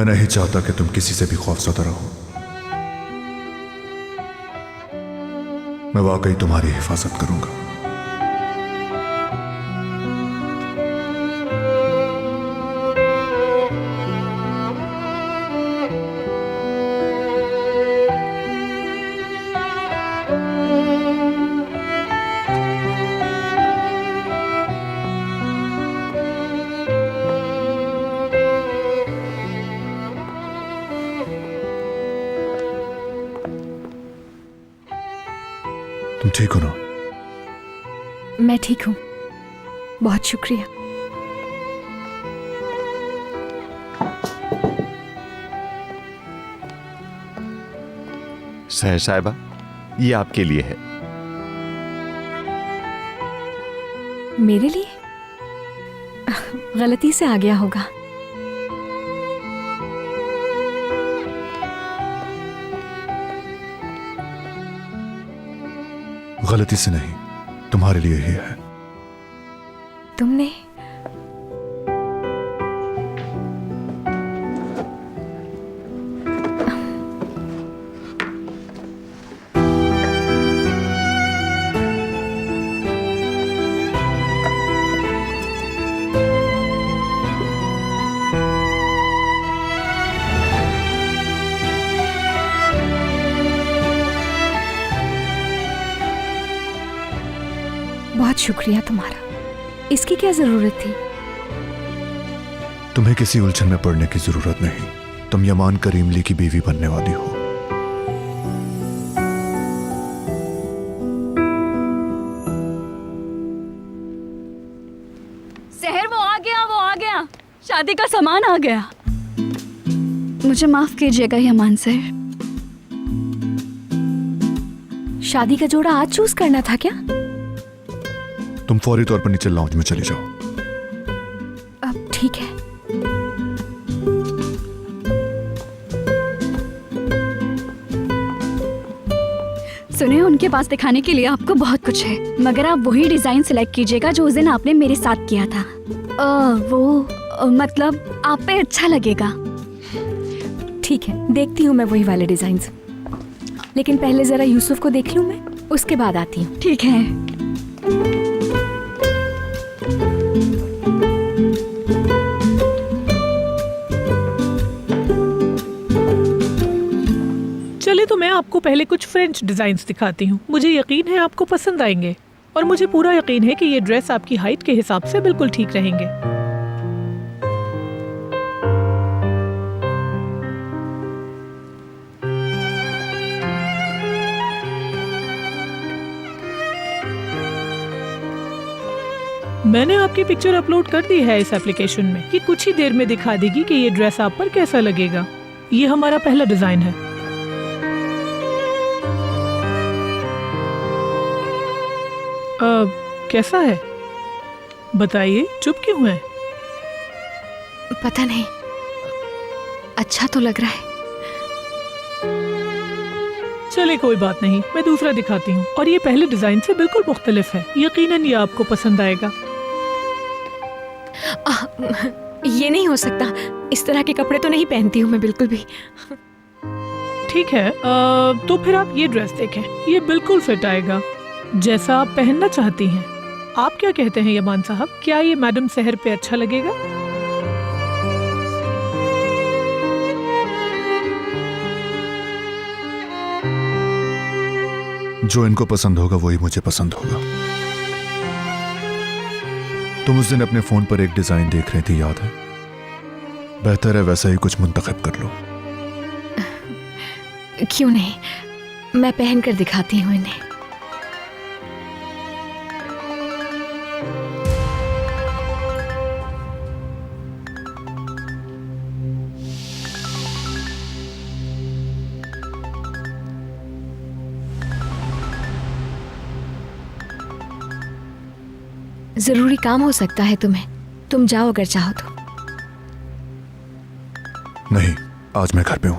मैं नहीं चाहता कि तुम किसी से भी खौफजदा रहो। मैं वाकई तुम्हारी हिफाजत करूंगा। तुम ठीक हो ना? मैं ठीक हूँ, बहुत शुक्रिया। सहर साहिबा, ये आपके लिए है। मेरे लिए? गलती से आ गया होगा। गलती से नहीं, तुम्हारे लिए ही है। तुमने? बहुत शुक्रिया तुम्हारा। इसकी क्या जरूरत थी? तुम्हें किसी उलझन में पड़ने की जरूरत नहीं। तुम यमान करीमली की बीवी बनने वाली हो। सहर, वो आ गया। शादी का सामान आ गया। मुझे माफ कीजिएगा यमान सर। शादी का जोड़ा आज चूज करना था क्या? तुम फौरी तौर पर नीचे लाउंज में चली जाओ। अब ठीक है। सुने, उनके पास दिखाने के लिए आपको बहुत कुछ है, मगर आप वही डिजाइन सिलेक्ट कीजिएगा जो उस दिन आपने मेरे साथ किया था। मतलब आप पे अच्छा लगेगा। ठीक है, देखती हूँ मैं वही वाले डिजाइन्स। लेकिन पहले जरा यूसुफ को देख लूँ मैं, उसके बाद आती हूँ। ठीक है। चलिए, तो मैं आपको पहले कुछ फ्रेंच डिजाइन्स दिखाती हूँ। मुझे यकीन है आपको पसंद आएंगे, और मुझे पूरा यकीन है कि ये ड्रेस आपकी हाइट के हिसाब से बिल्कुल ठीक रहेंगे। मैंने आपकी पिक्चर अपलोड कर दी है इस एप्लीकेशन में। ये कुछ ही देर में दिखा देगी कि ये ड्रेस आप पर कैसा लगेगा। ये हमारा पहला डिजाइन है। कैसा है बताइए, चुप क्यों है? पता नहीं, अच्छा तो लग रहा है। चलिए कोई बात नहीं, मैं दूसरा दिखाती हूँ। और ये पहले डिजाइन से बिल्कुल मुख्तलिफ है। यकीनन ये आपको पसंद आएगा। ये नहीं हो सकता, इस तरह के कपड़े तो नहीं पहनती हूँ मैं बिल्कुल भी। ठीक है, तो फिर आप ये ड्रेस देखें, ये बिल्कुल फिट आएगा जैसा आप पहनना चाहती हैं। आप क्या कहते हैं यमान साहब, क्या ये मैडम सहर पे अच्छा लगेगा? जो इनको पसंद होगा वही मुझे पसंद होगा। तुम उस दिन अपने फोन पर एक डिजाइन देख रही थी, याद है? बेहतर है वैसा ही कुछ मुंतखब कर लो। क्यों नहीं, मैं पहन कर दिखाती हूँ इन्हें। जरूरी काम हो सकता है तुम्हें, तुम जाओ अगर चाहो तो। नहीं, आज मैं घर पे हूं।